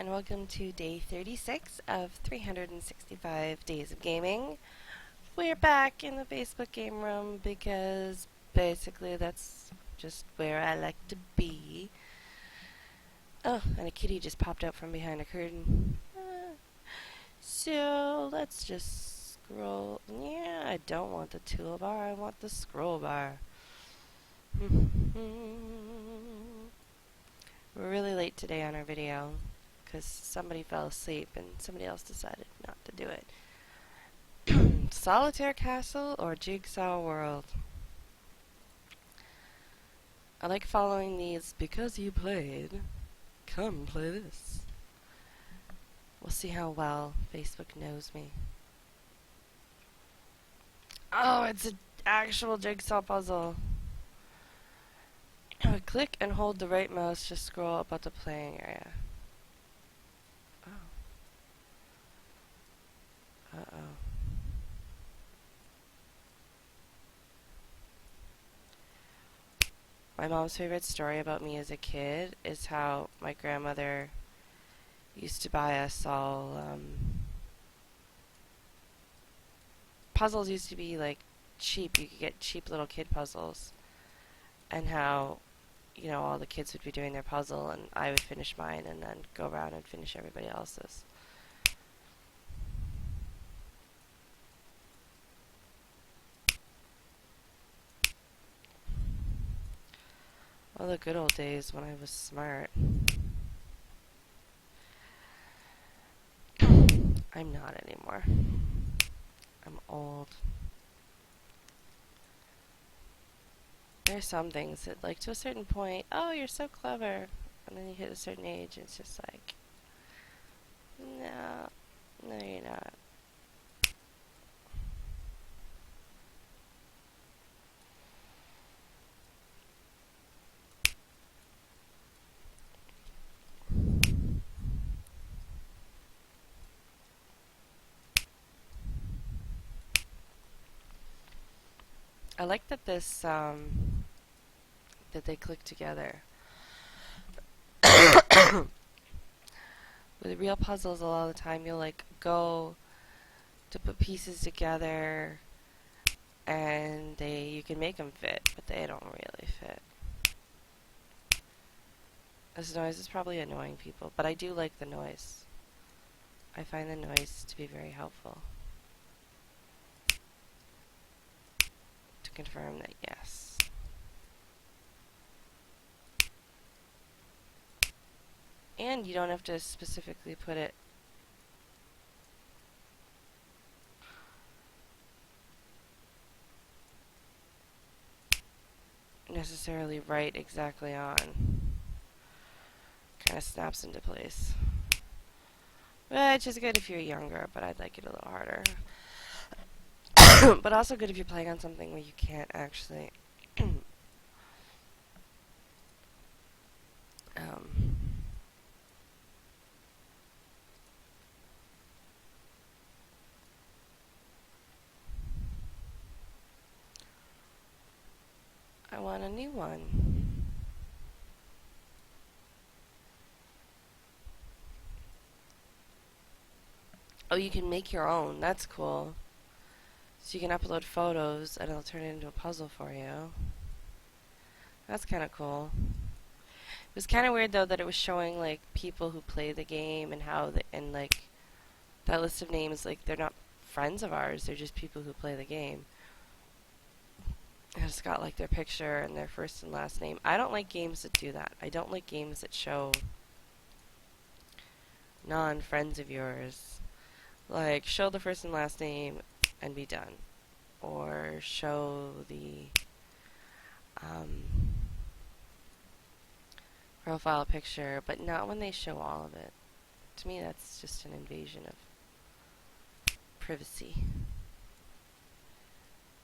and welcome to day 36 of 365 days of gaming. We're back in the Facebook game room because basically that's just where I like to be. Oh, and a kitty just popped out from behind a curtain. So let's just scroll. Yeah, I don't want the toolbar, I want the scroll bar. We're really late today on our video because somebody fell asleep and somebody else decided not to do it. Solitaire Castle or Jigsaw World? I like following these because you played. Come play this. We'll see how well Facebook knows me. Oh, it's an actual jigsaw puzzle. Click and hold the right mouse to scroll about the playing area. Oh. Uh-oh. My mom's favorite story about me as a kid is how my grandmother used to buy us all, puzzles used to be like cheap. You could get cheap little kid puzzles. And how, you know, all the kids would be doing their puzzle and I would finish mine and then go around and finish everybody else's. Oh, the good old days when I was smart. I'm not anymore. I'm old. There are some things that, like, to a certain point, oh, you're so clever. And then you hit a certain age and it's just like, no, no, you're not. I like that this, that they click together. With real puzzles, a lot of the time you'll, like, go to put pieces together and you can make them fit, but they don't really fit. This noise is probably annoying people, but I do like the noise. I find the noise to be very helpful. To confirm that yes. And you don't have to specifically put it necessarily right exactly on. Kind of snaps into place. Which is good if you're younger, but I'd like it a little harder. But also good if you're playing on something where you can't actually I want a new one. Oh, you can make your own. That's cool. So you can upload photos and it'll turn it into a puzzle for you. That's kind of cool. It was kind of weird though that it was showing like people who play the game and how and like that list of names, like they're not friends of ours, they're just people who play the game. And it's got like their picture and their first and last name. I don't like games that do that. I don't like games that show non-friends of yours. Like, show the first and last name and be done. Or show the profile picture, but not when they show all of it. To me, that's just an invasion of privacy.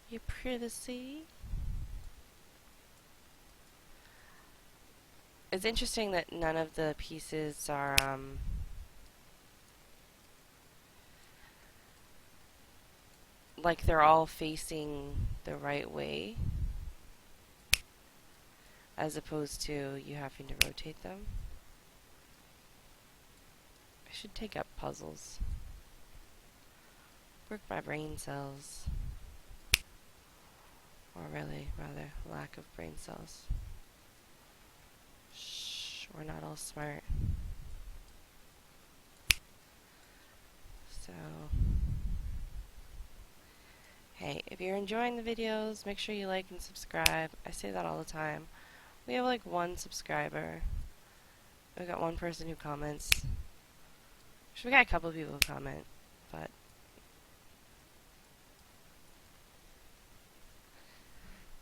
Your privacy? It's interesting that none of the pieces are, like they're all facing the right way, as opposed to you having to rotate them. I should take up puzzles. Work my brain cells. Or really, rather, lack of brain cells. Shh, we're not all smart. So, hey, if you're enjoying the videos, make sure you like and subscribe. I say that all the time. We have like 1 subscriber. We got 1 person who comments. Actually, we got a couple of people who comment, but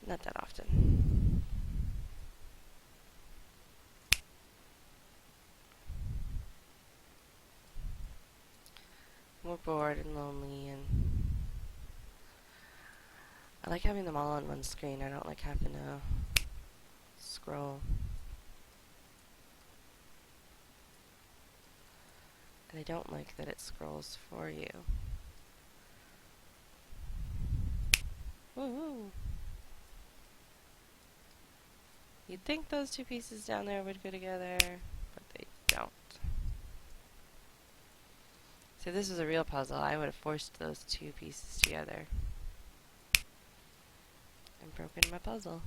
not that often. We're bored and lonely, and I like having them all on one screen. I don't like having to scroll. And I don't like that it scrolls for you. Woohoo! You'd think those 2 pieces down there would go together, but they don't. So if this was a real puzzle, I would have forced those 2 pieces together and broken my puzzle.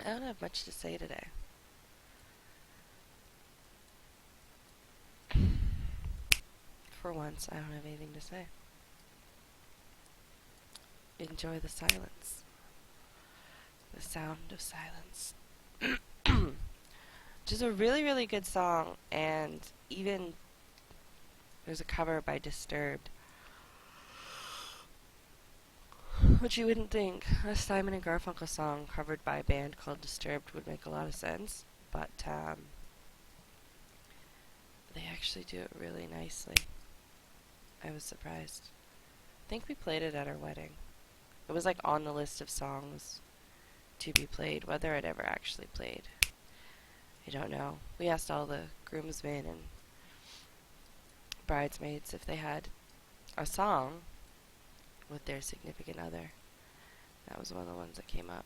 I don't have much to say today. For once, I don't have anything to say. Enjoy the silence. The sound of silence. Which is a really, really good song, and even there's a cover by Disturbed, which you wouldn't think a Simon and Garfunkel song covered by a band called Disturbed would make a lot of sense, but they actually do it really nicely. I was surprised. I think we played it at our wedding. It was like on the list of songs to be played. Whether it ever actually played, I don't know. We asked all the groomsmen and bridesmaids if they had a song with their significant other. That was one of the ones that came up.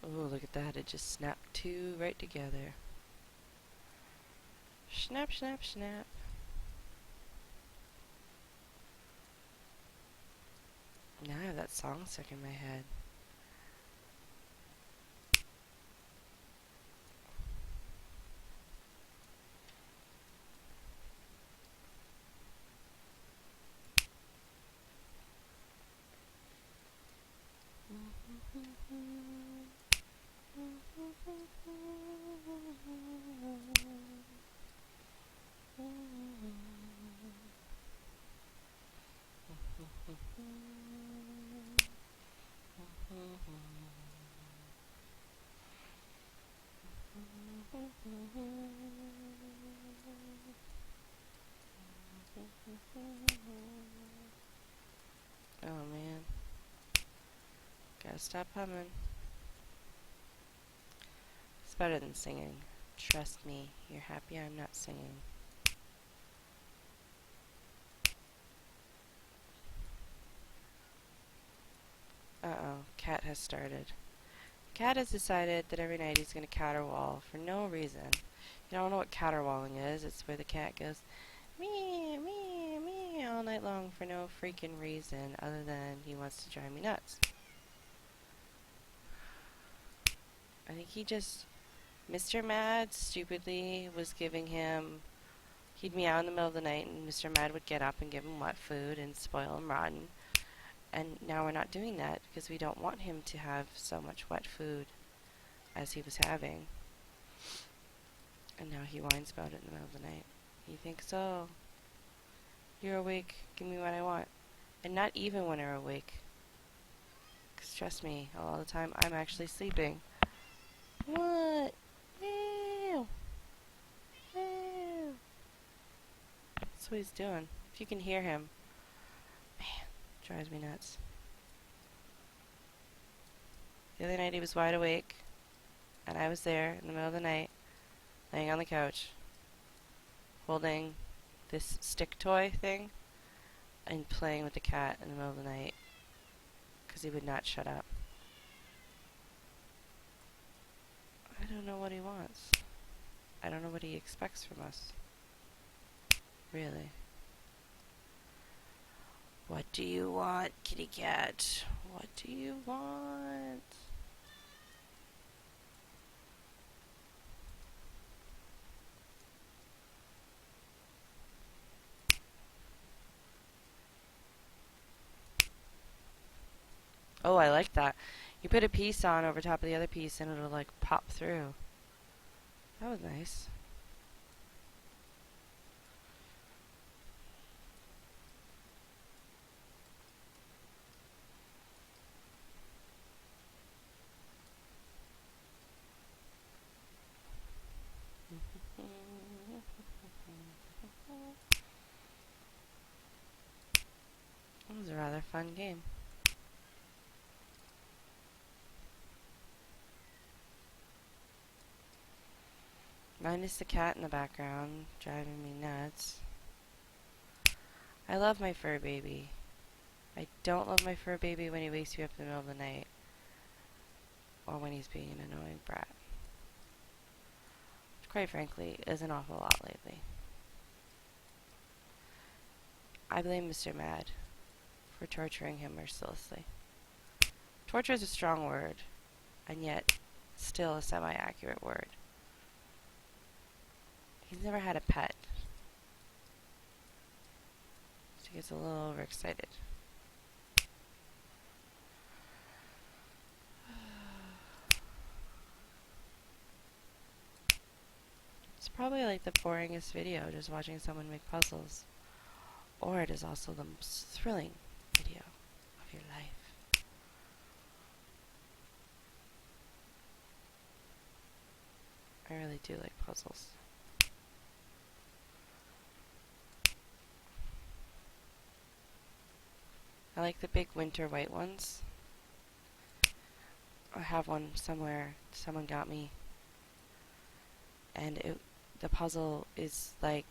Oh, look at that. It just snapped 2 right together. Snap, snap, snap. Now I have that song stuck in my head. Oh man. Gotta stop humming. It's better than singing. Trust me, you're happy I'm not singing. Uh-oh, Cat has started. Cat has decided that every night he's going to caterwaul for no reason. You don't know what caterwauling is. It's where the cat goes me, me, me all night long for no freaking reason other than he wants to drive me nuts. I think he just, Mr. Mad stupidly was giving him, he'd meow in the middle of the night and Mr. Mad would get up and give him wet food and spoil him rotten. And now we're not doing that because we don't want him to have so much wet food as he was having. And now he whines about it in the middle of the night. He thinks, oh, you're awake, give me what I want. And not even when they're awake. 'Cause trust me, a lot of the time I'm actually sleeping. What? Meow. Meow. That's what he's doing. If you can hear him. Man, drives me nuts. The other night he was wide awake, and I was there in the middle of the night, laying on the couch, holding this stick toy thing, and playing with the cat in the middle of the night, because he would not shut up. I don't know what he wants. I don't know what he expects from us. Really. What do you want, kitty cat? What do you want? Oh, I like that. You put a piece on over top of the other piece and it'll like pop through. That was nice. It was a rather fun game. Minus the cat in the background, driving me nuts. I love my fur baby. I don't love my fur baby when he wakes me up in the middle of the night. Or when he's being an annoying brat. Which, quite frankly, is an awful lot lately. I blame Mr. Mad for torturing him mercilessly. Torture is a strong word, and yet still a semi-accurate word. He's never had a pet. So he gets a little overexcited. It's probably like the boringest video, just watching someone make puzzles. Or it is also the most thrilling video of your life. I really do like puzzles. I like the big winter white ones. I have one somewhere someone got me. And the puzzle is like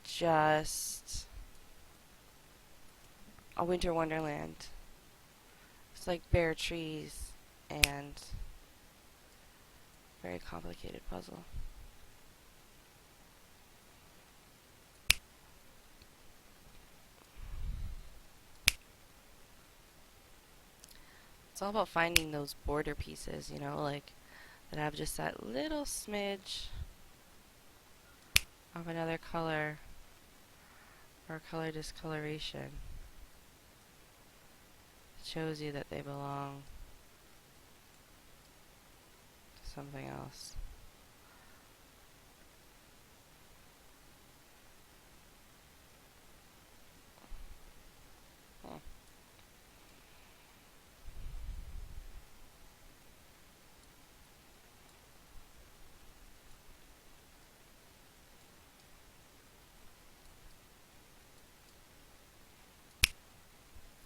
just a winter wonderland. It's like bare trees and very complicated puzzle. It's all about finding those border pieces, you know, like that have just that little smidge of another color or color discoloration. It shows you that they belong to something else.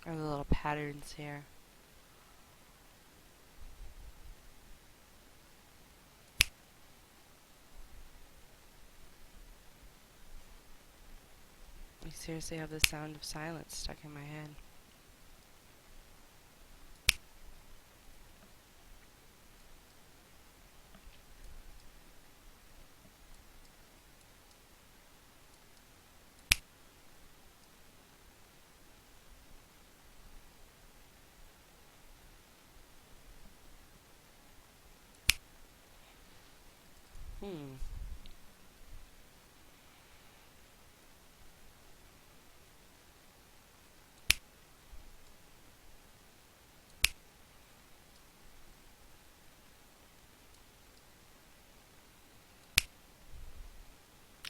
Or the little patterns here. I seriously have the sound of silence stuck in my head.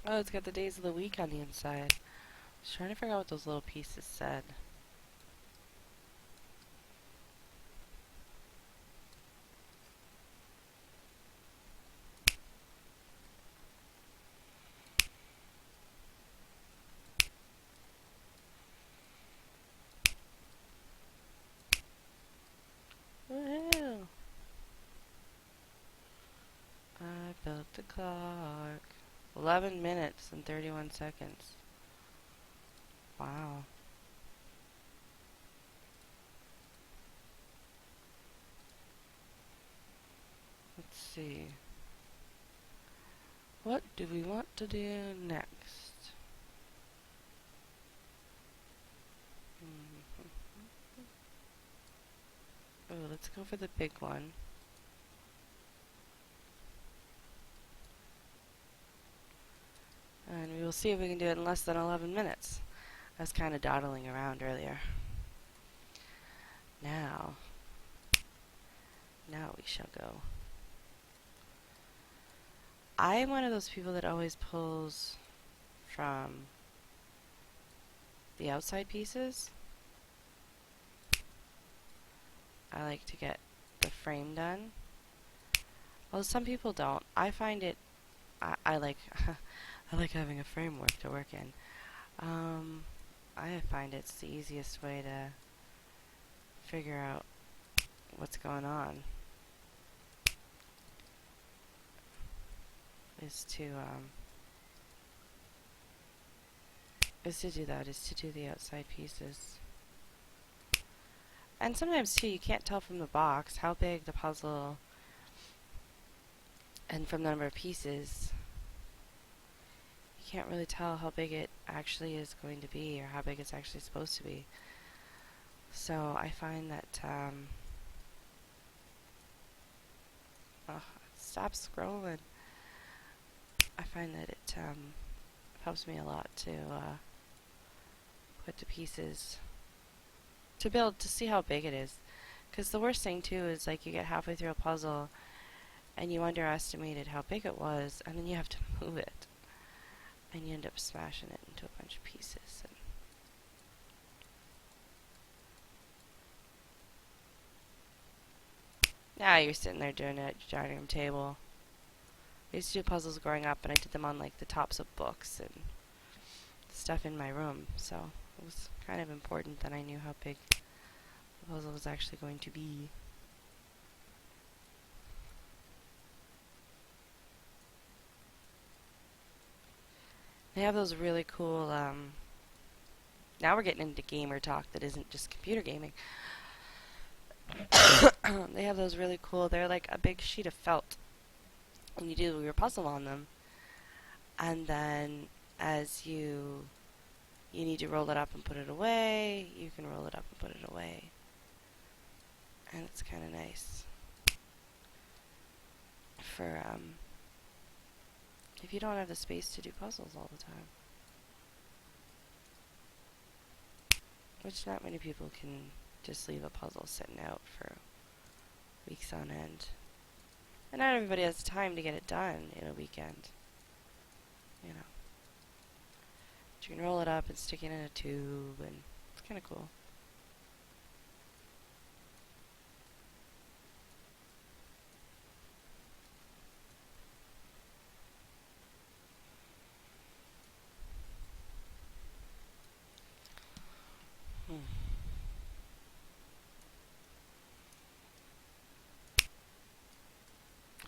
Oh, it's got the days of the week on the inside. Just trying to figure out what those little pieces said. Woohoo! I built the clock. 11 minutes and 31 seconds. Wow. Let's see. What do we want to do next? Oh, let's go for the big one. And we will see if we can do it in less than 11 minutes. I was kind of dawdling around earlier. Now we shall go. I'm one of those people that always pulls from the outside pieces. I like to get the frame done. Well, some people don't. I find it, I like, I like having a framework to work in. I find it's the easiest way to figure out what's going on. Is to do the outside pieces. And sometimes too, you can't tell from the box how big the puzzle, and from the number of pieces, you can't really tell how big it actually is going to be, or how big it's actually supposed to be. So I find that, stop scrolling. I find that it helps me a lot to put the pieces, to build, to see how big it is. Because the worst thing too is, like, you get halfway through a puzzle and you underestimated how big it was, and then you have to move it, and you end up smashing it into a bunch of pieces. And now you're sitting there doing it at your dining room table. I used to do puzzles growing up, and I did them on, like, the tops of books and stuff in my room, so it was kind of important that I knew how big the puzzle was actually going to be. They have those really cool, now we're getting into gamer talk that isn't just computer gaming. They have those really cool, they're like a big sheet of felt, and you do your puzzle on them, and then as you need to roll it up and put it away, you can roll it up and put it away, and it's kind of nice for if you don't have the space to do puzzles all the time, which not many people can just leave a puzzle sitting out for weeks on end. And not everybody has time to get it done in a weekend, you know. But you can roll it up and stick it in a tube, and it's kind of cool.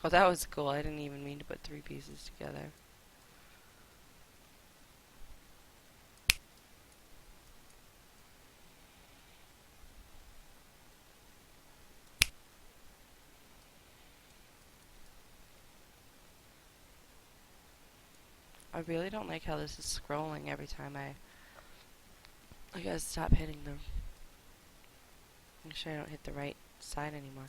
Well, that was cool. I didn't even mean to put 3 pieces together. I really don't like how this is scrolling every time I gotta stop hitting them. Make sure I don't hit the right side anymore.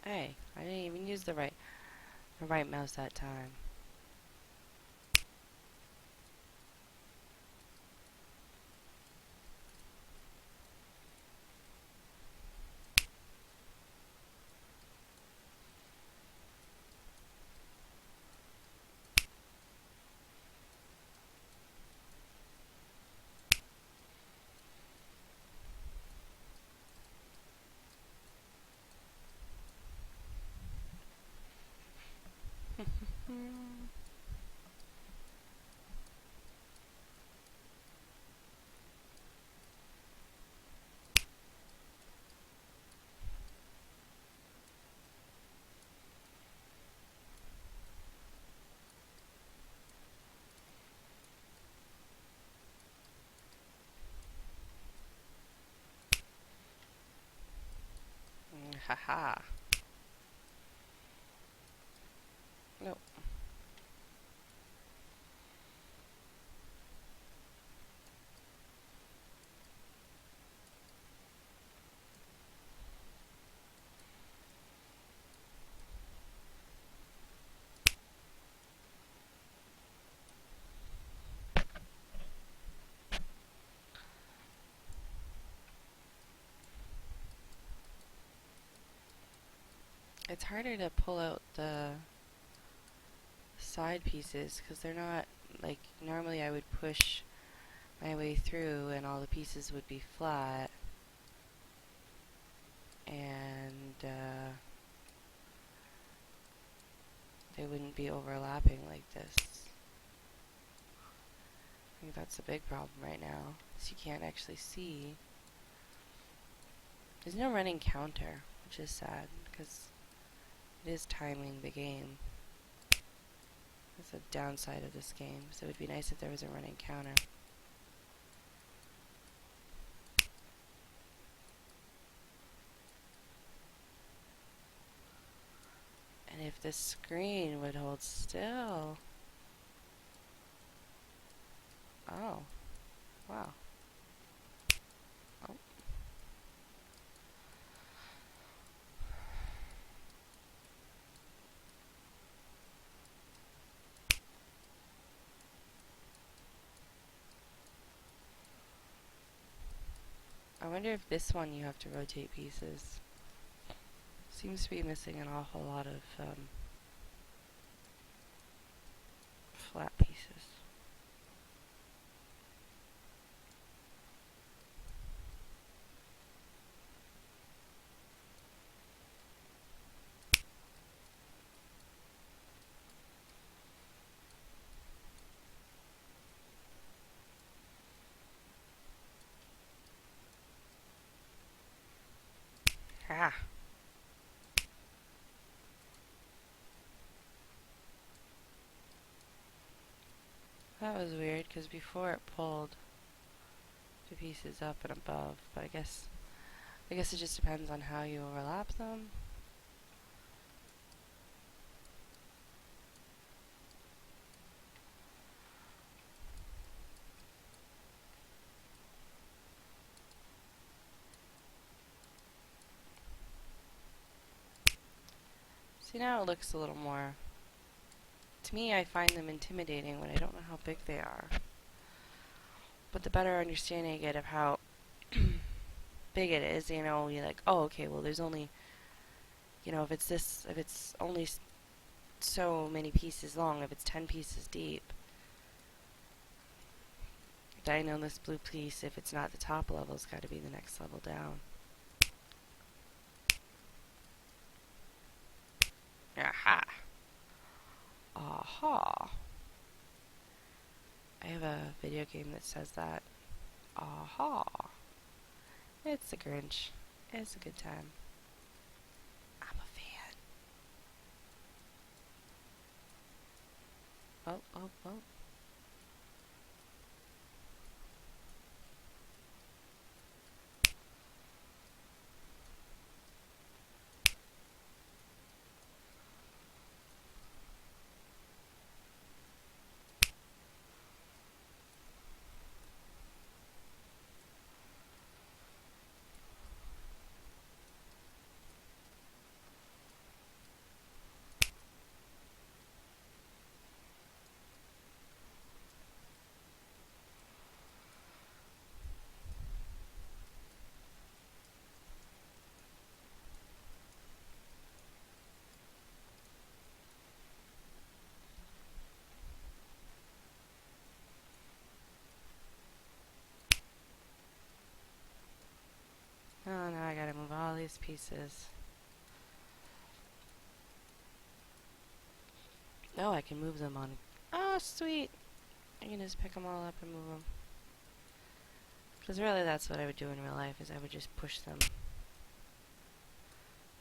Hey, I didn't even use the right mouse that time. Haha. Nope. It's harder to pull out the side pieces because they're not like normally I would push my way through and all the pieces would be flat and they wouldn't be overlapping like this. I think that's a big problem right now, is you can't actually see. There's no running counter, which is sad because it is timing the game. That's a downside of this game, so it would be nice if there was a running counter. And if this screen would hold still. Oh. Wow. Oh. I wonder if this one you have to rotate pieces. Seems to be missing an awful lot of flat pieces. Ah. That was weird because before it pulled the pieces up and above, but I guess it just depends on how you overlap them. See, now it looks a little more. To me, I find them intimidating when I don't know how big they are. But the better understanding I get of how big it is, you know, you're like, oh, okay, well, there's only, you know, if it's only so many pieces long, if it's 10 pieces deep, then I know this blue piece, if it's not the top level, it's got to be the next level down. Aha! Aha! I have a video game that says that. Aha! It's the Grinch. It's a good time. I'm a fan. Oh, oh, oh. various pieces. Oh, I can move them on. Oh, sweet! I can just pick them all up and move them. Because really that's what I would do in real life, is I would just push them.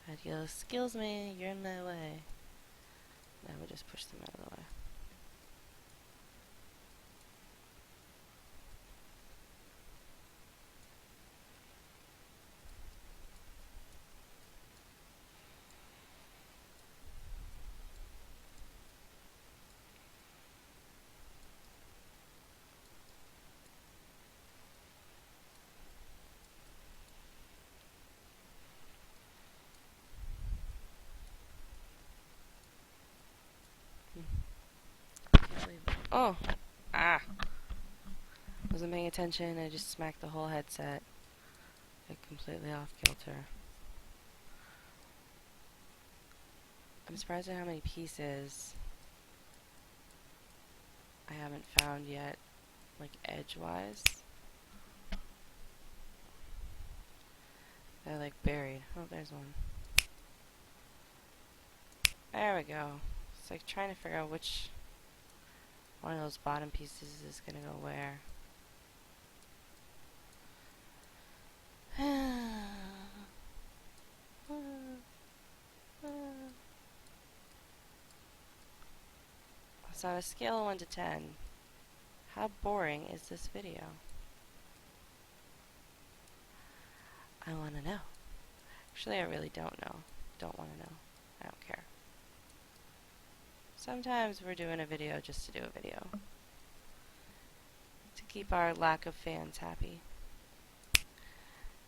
I'd go, excuse me, you're in my way. And I would just push them out of the way. Oh! Ah! Wasn't paying attention, I just smacked the whole headset. Like, completely off kilter. I'm surprised at how many pieces I haven't found yet, like edgewise. They're like buried. Oh, there's one. There we go. It's like trying to figure out which one of those bottom pieces is gonna go where. So on a scale of 1 to 10, how boring is this video? I want to know. Actually, I really don't know. Don't want to know. I don't care. Sometimes we're doing a video just to do a video. To keep our lack of fans happy.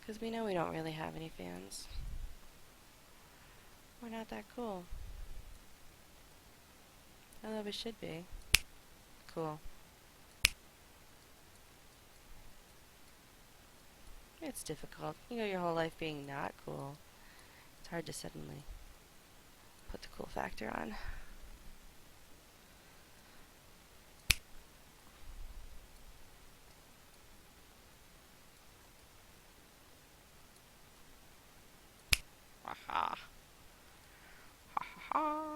Because we know we don't really have any fans. We're not that cool. Although we should be. Cool. It's difficult. You go your whole life being not cool. It's hard to suddenly put the cool factor on. Ha ha. Ha ha ha.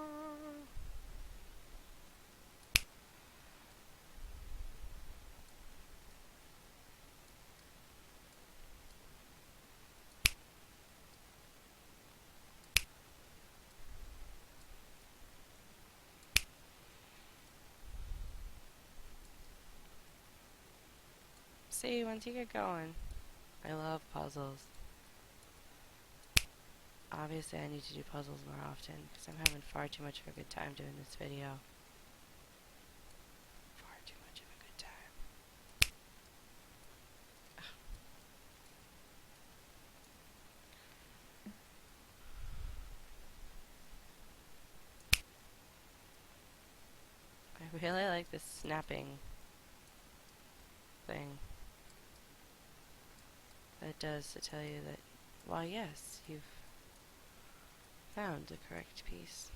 See, once you get going, I love puzzles. Obviously, I need to do puzzles more often because I'm having far too much of a good time doing this video. Far too much of a good time. I really like this snapping thing that it does to tell you that, well, yes, you've found the correct piece.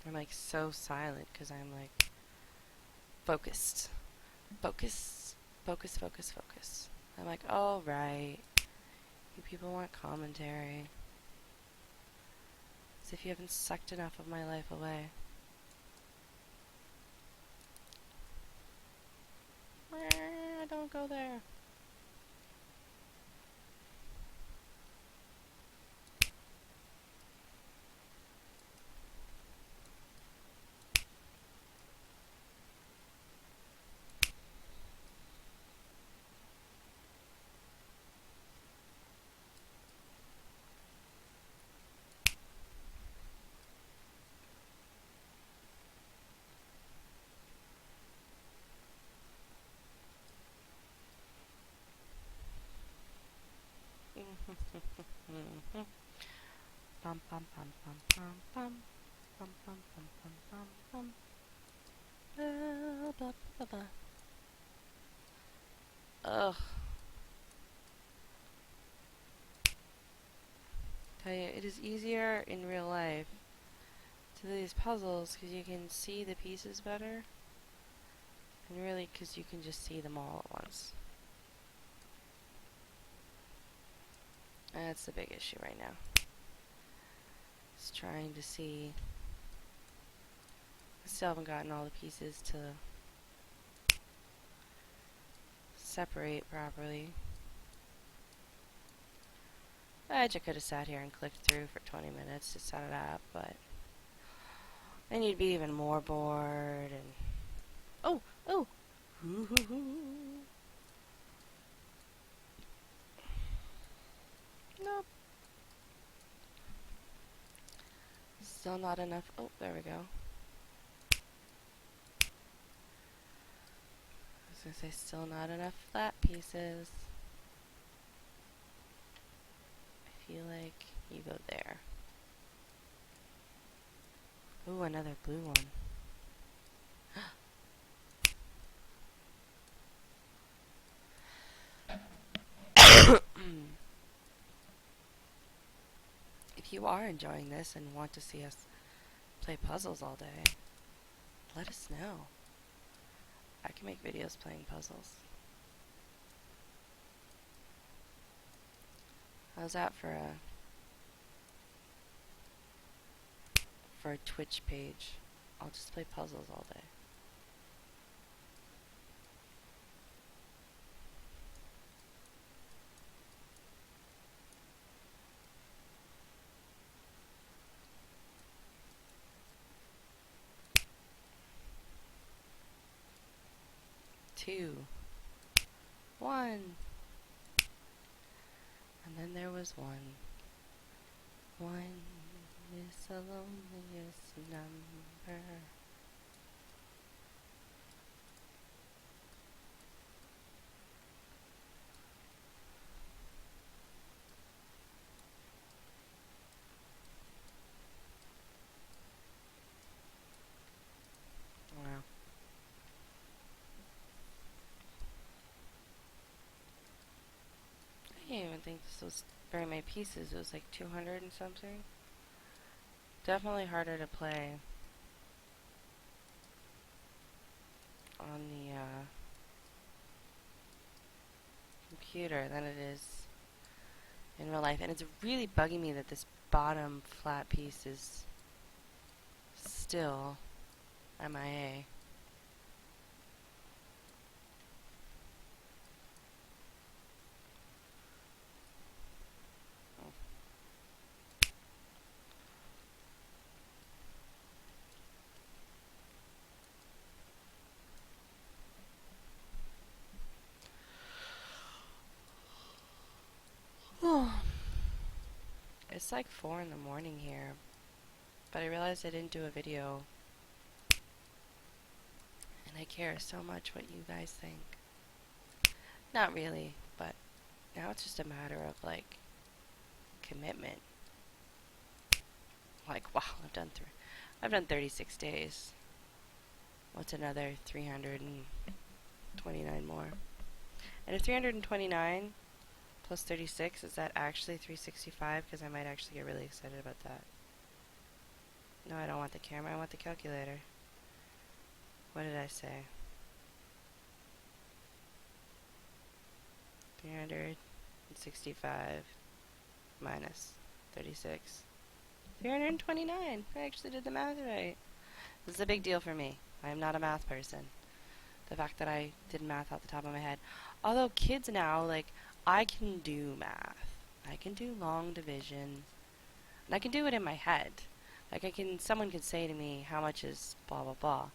I'm like so silent because I'm like focused. Focus, focus, focus, focus. I'm like, oh right, you people want commentary. As if you haven't sucked enough of my life away. Don't go there. Mm-hmm. Bum bum bum bum bum bum bum bum bum bum bum bum. Blah, blah, blah, blah. Ugh. Tell you, it is easier in real life to do these puzzles because you can see the pieces better, and really because you can just see them all at once. And that's the big issue right now. It's trying to see. I still haven't gotten all the pieces to separate properly. I just could have sat here and clicked through for 20 minutes to set it up, but then you'd be even more bored and oh, oh. Nope. Still not enough. Oh, there we go. I was gonna say still not enough flat pieces. I feel like you go there. Ooh, another blue one. If you are enjoying this and want to see us play puzzles all day, let us know. I can make videos playing puzzles. How's that for a Twitch page? I'll just play puzzles all day. Two. One. And then there was one. One is the loneliest number. Wow. I didn't even think this was very many pieces. It was like 200 and something. Definitely harder to play on the computer than it is in real life. And it's really bugging me that this bottom flat piece is still MIA. Oh. It's like 4 in the morning here, but I realized I didn't do a video, and I care so much what you guys think. Not really, but now it's just a matter of like commitment. Like, wow, I've done 36 days. What's another 329 more? And if 329 plus 36, is that actually 365? Because I might actually get really excited about that. No, I don't want the camera, I want the calculator. What did I say? 365 minus 36. 329. I actually did the math right. This is a big deal for me. I am not a math person. The fact that I did math off the top of my head. Although kids now, like, I can do math. I can do long division. And I can do it in my head. Like, someone could say to me, how much is blah, blah, blah.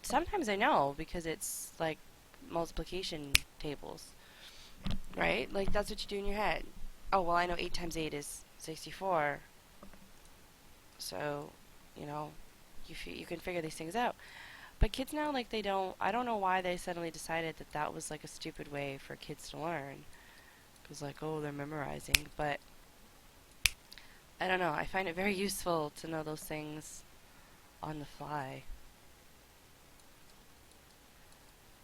Sometimes I know because it's, like, multiplication tables. Right? Like, that's what you do in your head. Oh, well, I know 8 times 8 is 64. So, you know, you can figure these things out. But kids now, like, I don't know why they suddenly decided that that was, like, a stupid way for kids to learn. It was like, oh, they're memorizing. But I don't know. I find it very useful to know those things on the fly.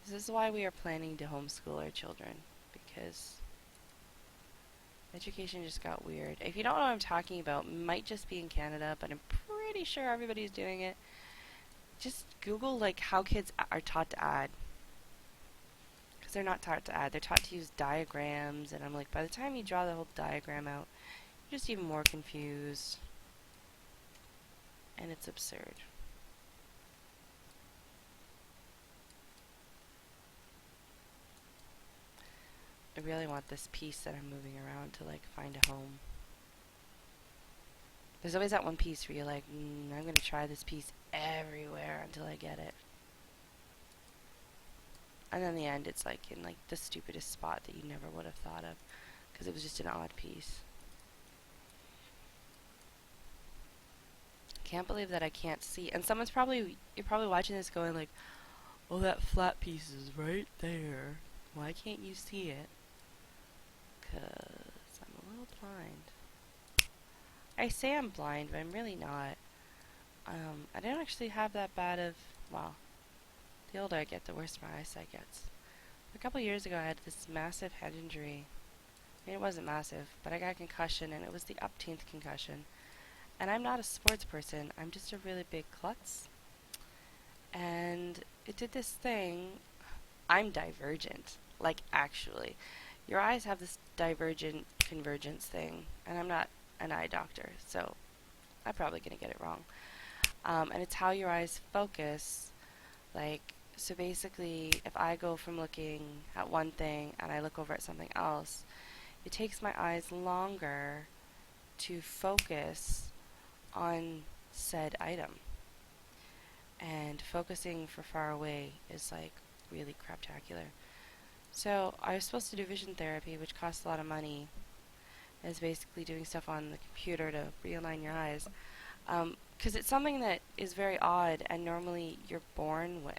This is why we are planning to homeschool our children, because education just got weird. If you don't know what I'm talking about, it might just be in Canada, but I'm pretty sure everybody's doing it. Just Google like how kids are taught to add, because they're not taught to add. They're taught to use diagrams, and I'm like, by the time you draw the whole diagram out, you're just even more confused, and it's absurd. I really want this piece that I'm moving around to like find a home. There's always that one piece where you're like, I'm gonna try this piece everywhere until I get it. And then in the end, it's like in like the stupidest spot that you never would have thought of, because it was just an odd piece. Can't believe that I can't see. And you're probably watching this going like, oh, that flat piece is right there. Why can't you see it? Because I'm a little blind. I say I'm blind, but I'm really not. I don't actually have that bad of, well, the older I get, the worse my eyesight gets. A couple years ago, I had this massive head injury. I mean, it wasn't massive, but I got a concussion, and it was the upteenth concussion. And I'm not a sports person. I'm just a really big klutz. And it did this thing. I'm divergent. Like, actually. Your eyes have this divergent convergence thing. And I'm not an eye doctor, so I'm probably going to get it wrong. And it's how your eyes focus. Like, so basically, if I go from looking at one thing and I look over at something else, it takes my eyes longer to focus on said item. And focusing for far away is like really craptacular. So I was supposed to do vision therapy, which costs a lot of money. It's basically doing stuff on the computer to realign your eyes. Because it's something that is very odd and normally you're born with.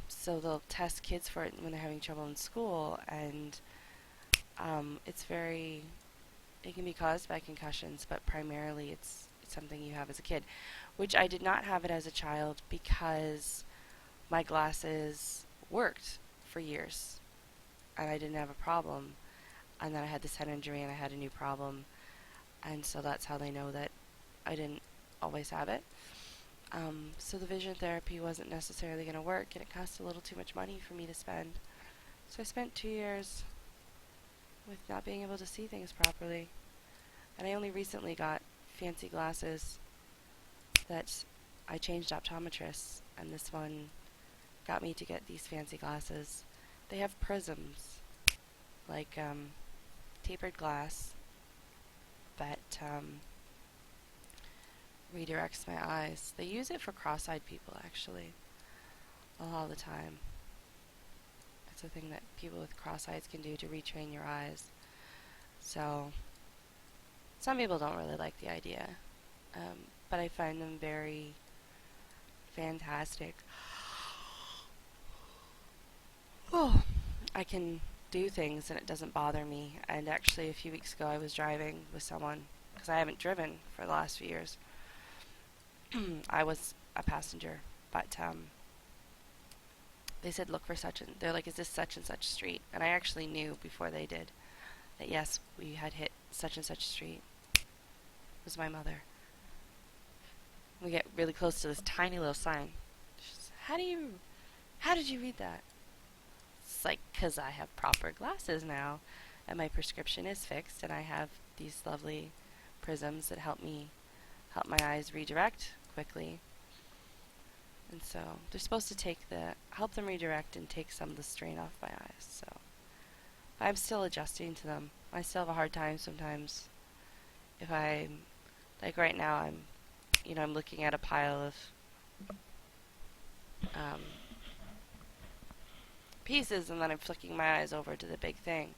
So they'll test kids for it when they're having trouble in school, and it can be caused by concussions, but primarily it's something you have as a kid, which I did not have it as a child because my glasses worked for years and I didn't have a problem. And then I had this head injury and I had a new problem, and so that's how they know that I didn't always have it. So the vision therapy wasn't necessarily going to work, and it cost a little too much money for me to spend. So I spent 2 years with not being able to see things properly. And I only recently got fancy glasses that I changed optometrists, and this one got me to get these fancy glasses. They have prisms, like tapered glass that redirects my eyes. They use it for cross-eyed people, actually, all the time. It's a thing that people with cross eyes can do to retrain your eyes. So some people don't really like the idea, but I find them very fantastic. Oh, I can do things and it doesn't bother me. And actually, a few weeks ago, I was driving with someone, because I haven't driven for the last few years. I was a passenger, but they said look for they're like, is this such and such street? And I actually knew before they did that yes, we had hit such and such street. It was my mother. We get really close to this tiny little sign. She says, how did you read that? It's like, 'cause I have proper glasses now, and my prescription is fixed, and I have these lovely prisms that help my eyes redirect quickly. And so they're supposed to help them redirect and take some of the strain off my eyes. So I'm still adjusting to them. I still have a hard time sometimes. If I'm, like right now, I'm looking at a pile of pieces, and then I'm flicking my eyes over to the big thing.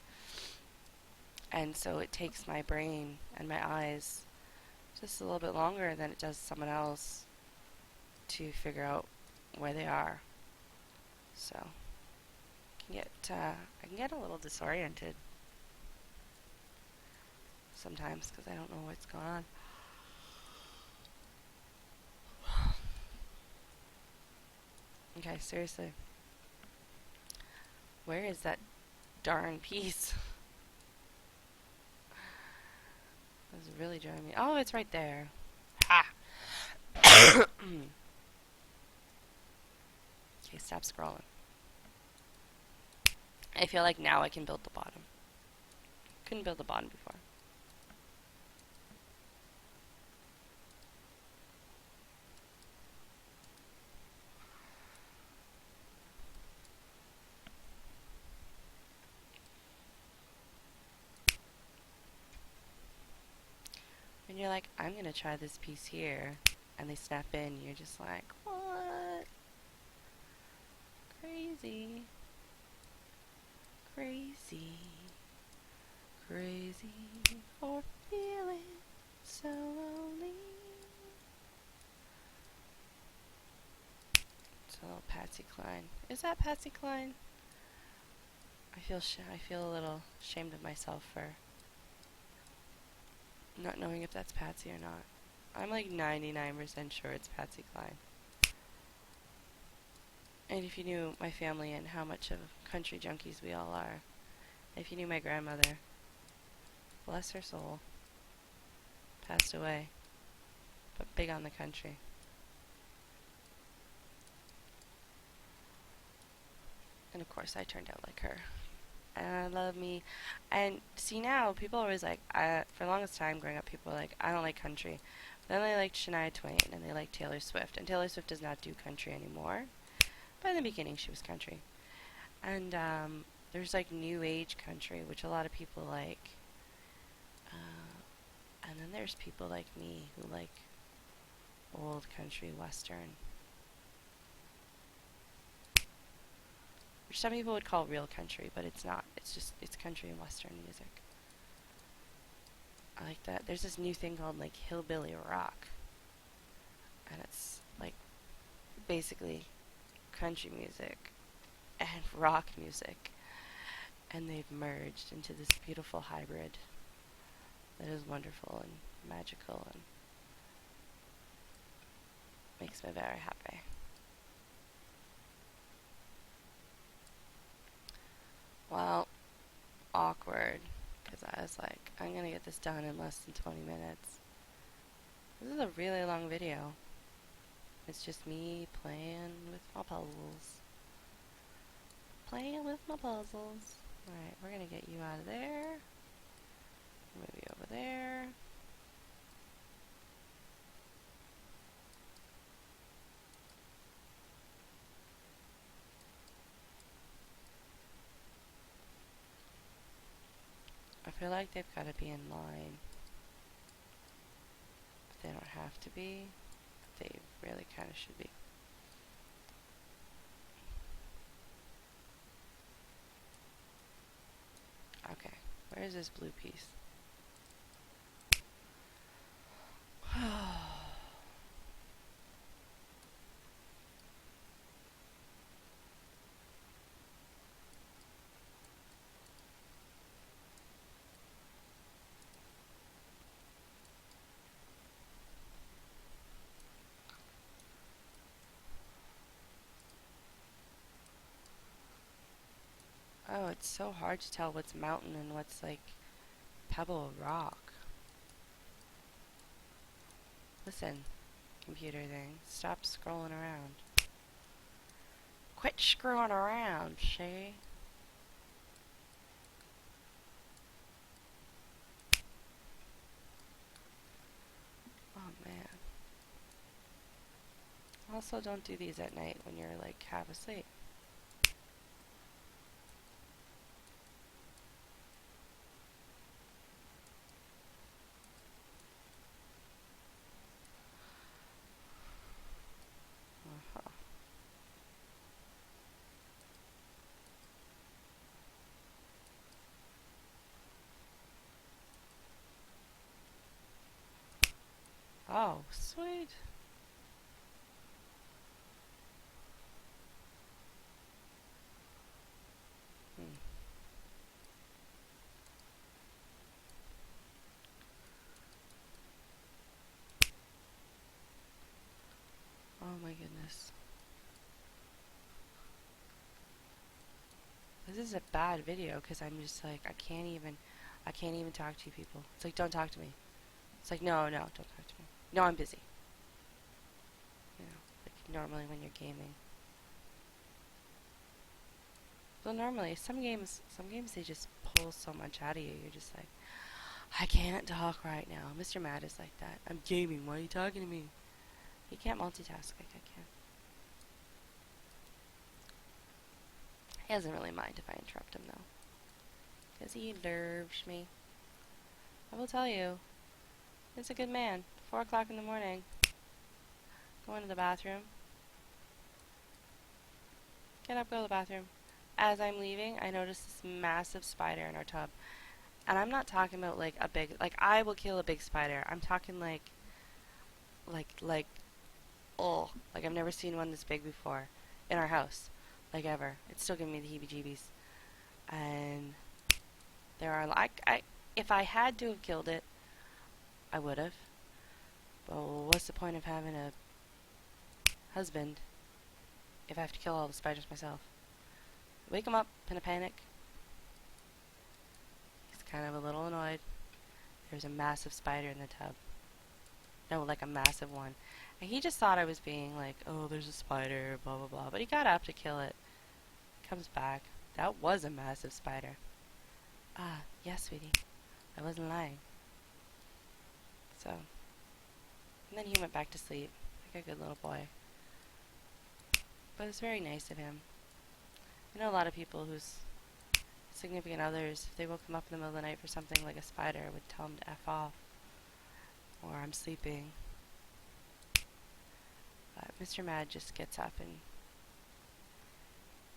And so it takes my brain and my eyes just a little bit longer than it does someone else to figure out where they are. So I can get a little disoriented. sometimes because I don't know what's going on. Okay, seriously. Where is that darn piece? This is really driving me. Oh, it's right there. Ha! Okay, stop scrolling. I feel like now I can build the bottom. Couldn't build the bottom before. When you're like, I'm gonna try this piece here, and they snap in, you're just like, what? Crazy. Crazy. Crazy for feeling so lonely. It's a little Patsy Cline. Is that Patsy Cline? I feel a little ashamed of myself for not knowing if that's Patsy or not. I'm like 99% sure it's Patsy Cline. And if you knew my family and how much of country junkies we all are, if you knew my grandmother, bless her soul, passed away, but big on the country. And of course I turned out like her. And I love me. And see now, people are always like, for the longest time growing up, people were like, I don't like country. But then they liked Shania Twain and they liked Taylor Swift. And Taylor Swift does not do country anymore. But in the beginning she was country. And there's like new age country, which a lot of people like. And then there's people like me who like old country western. Which some people would call real country, but it's not. It's country and western music. I like that. There's this new thing called like hillbilly rock. And it's like basically country music and rock music. And they've merged into this beautiful hybrid that is wonderful and magical and makes me very happy. Well, awkward, because I was like, I'm going to get this done in less than 20 minutes. This is a really long video. It's just me playing with my puzzles. Playing with my puzzles. Alright, we're going to get you out of there. Move you over there. I feel like they've got to be in line. But they don't have to be. But they really kind of should be. Okay, where's this blue piece? Oh, it's so hard to tell what's mountain and what's like pebble or rock. Listen, computer thing, stop scrolling around. Quit screwing around, see? Oh man. Also, don't do these at night when you're like half asleep. Uh-huh. Oh, sweet. Hmm. this is a bad video because I'm just like, I can't even talk to you people. It's like, don't talk to me. It's like, no, don't talk to me. No, I'm busy. You know, like normally when you're gaming. Well, normally some games they just pull so much out of you. You're just like, I can't talk right now. Mr. Mad is like that. I'm gaming. Why are you talking to me? He can't multitask like I can. He doesn't really mind if I interrupt him though, because he nerves me. I will tell you, he's a good man. 4 o'clock in the morning. Going to the bathroom. Get up, go to the bathroom. As I'm leaving, I notice this massive spider in our tub. And I'm not talking about like a big, like I will kill a big spider. I'm talking like, oh, like I've never seen one this big before in our house, like ever. It's still giving me the heebie-jeebies. And there are, if I had to have killed it, I would have. But what's the point of having a husband if I have to kill all the spiders myself? Wake him up in a panic. He's kind of a little annoyed. There's a massive spider in the tub. No, like a massive one. And he just thought I was being like, oh, there's a spider, blah, blah, blah. But he got up to kill it. Comes back. That was a massive spider. Ah, yes, sweetie. I wasn't lying. So, and then he went back to sleep, like a good little boy. But it's very nice of him. I know a lot of people whose significant others, if they woke them up in the middle of the night for something like a spider, would tell them to F off. Or I'm sleeping. But Mr. Mad just gets up and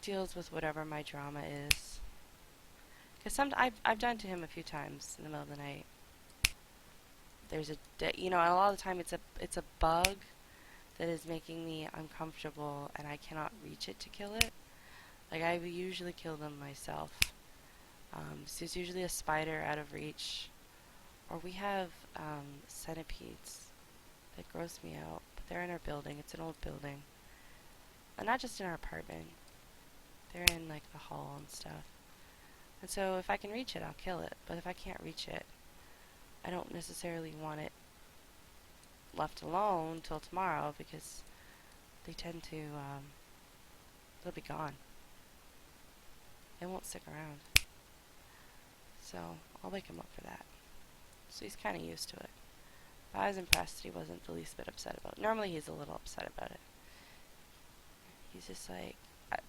deals with whatever my drama is. Because I've done to him a few times in the middle of the night. There's you know, a lot of the time it's a bug that is making me uncomfortable and I cannot reach it to kill it. Like I usually kill them myself. So it's usually a spider out of reach. Or we have centipedes that gross me out. But they're in our building. It's an old building. And not just in our apartment. They're in like the hall and stuff. And so if I can reach it, I'll kill it. But if I can't reach it, I don't necessarily want it left alone till tomorrow because they tend to, they'll be gone. They won't stick around. So I'll wake him up for that. So he's kind of used to it. But I was impressed he wasn't the least bit upset about it. Normally he's a little upset about it. He's just like,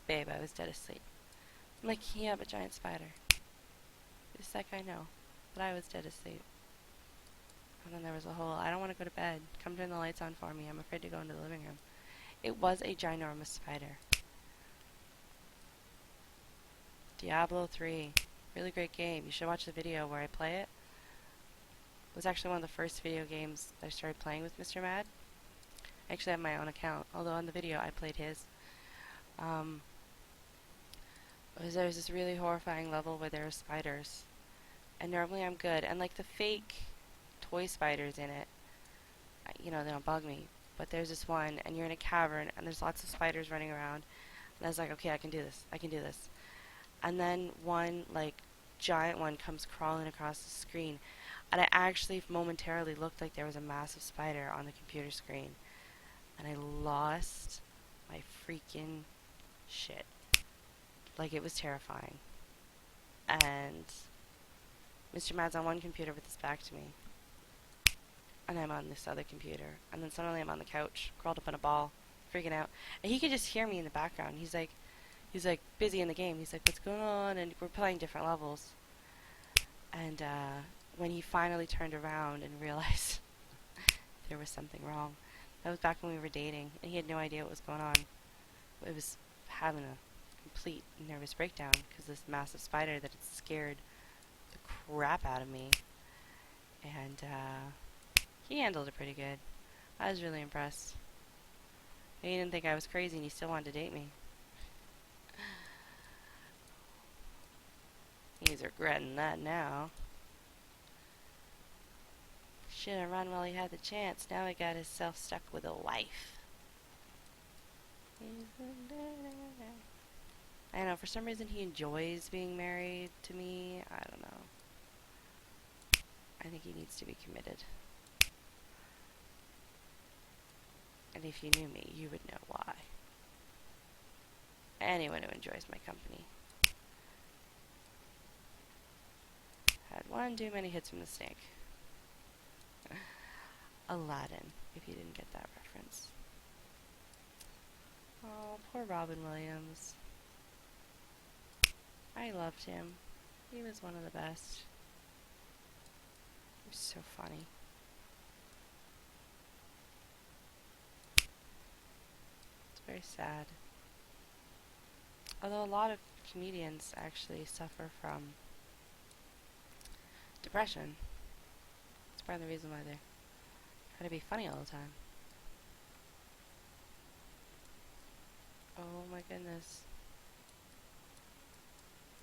babe, I was dead asleep. I'm like, yeah, but giant spider. He's like, I know, but I was dead asleep. And then there was a whole, I don't want to go to bed. Come turn the lights on for me. I'm afraid to go into the living room. It was a ginormous spider. Diablo 3. Really great game. You should watch the video where I play it. It was actually one of the first video games that I started playing with Mr. Mad. I actually have my own account, although on the video I played his. There's this really horrifying level where there are spiders. And normally I'm good. And like the fake toy spiders in it, you know, they don't bug me. But there's this one, and you're in a cavern, and there's lots of spiders running around. And I was like, okay, I can do this. I can do this. And then one, like, giant one comes crawling across the screen. And I actually momentarily looked like there was a massive spider on the computer screen. And I lost my freaking shit. Like, it was terrifying. And Mr. Mad's on one computer with his back to me. And I'm on this other computer. And then suddenly I'm on the couch, curled up in a ball, freaking out. And he could just hear me in the background. He's like busy in the game. He's like, what's going on? And we're playing different levels. And when he finally turned around and realized there was something wrong, that was back when we were dating. And he had no idea what was going on. It was having a complete nervous breakdown because this massive spider that had scared the crap out of me. And he handled it pretty good. I was really impressed. He didn't think I was crazy and he still wanted to date me. He's regretting that now. Should have run while he had the chance. Now he got himself stuck with a wife. I don't know, for some reason he enjoys being married to me. I don't know. I think he needs to be committed. And if you knew me, you would know why. Anyone who enjoys my company. Had one too many hits from the snake. Aladdin, if you didn't get that reference. Oh, poor Robin Williams. I loved him. He was one of the best. He was so funny. It's very sad. Although a lot of comedians actually suffer from depression. It's part of the reason why they try to be funny all the time. Oh my goodness.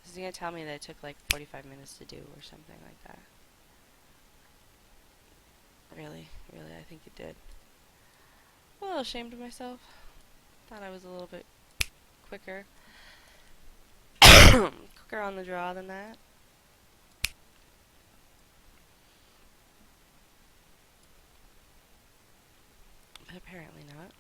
This is gonna tell me that it took like 45 minutes to do or something like that. Really, I think it did. I'm a little ashamed of myself. Thought I was a little bit quicker. Quicker on the draw than that. But apparently not.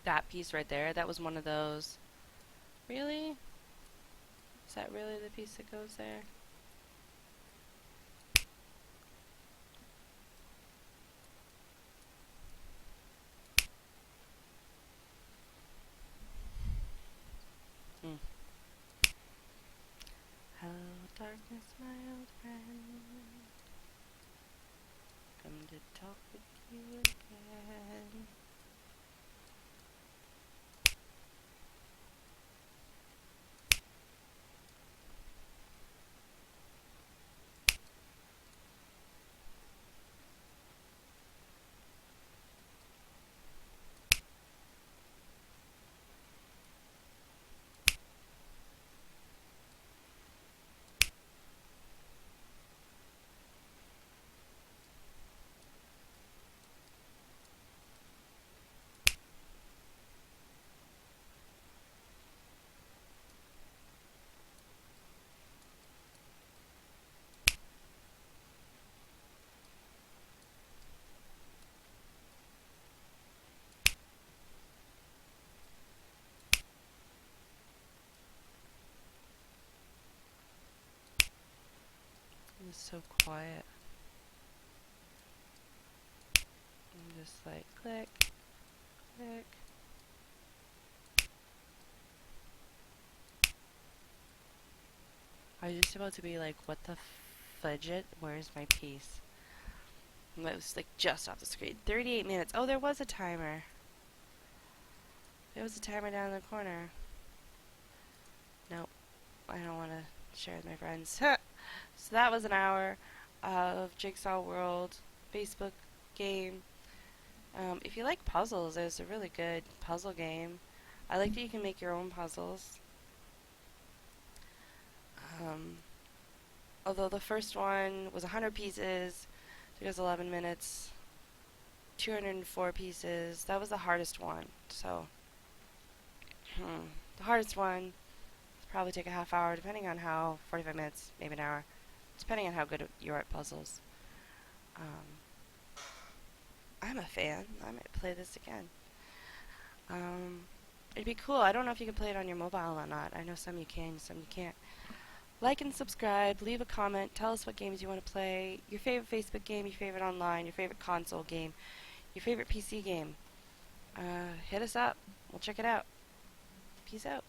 That piece right there, that was one of those. Really? Is that really the piece that goes there? Hmm. Hello, darkness, my old friend. Come to talk with you again. It was so quiet. I'm just like click, click. I was just about to be like, what the fudget? Where's my piece? And that was like just off the screen. 38 minutes. Oh, there was a timer. There was a timer down in the corner. Nope. I don't want to share with my friends. So that was an hour of Jigsaw World Facebook game. If you like puzzles, there's a really good puzzle game. I like that you can make your own puzzles. Although the first one was 100 pieces, took us 11 minutes, 204 pieces. That was the hardest one. So, the hardest one will probably take a half hour, depending on how, 45 minutes, maybe an hour, depending on how good you are at puzzles. I'm a fan. I might play this again. It'd be cool. I don't know if you can play it on your mobile or not. I know some you can, some you can't. Like and subscribe, leave a comment, tell us what games you want to play, your favorite Facebook game, your favorite online, your favorite console game, your favorite PC game. Hit us up. We'll check it out. Peace out.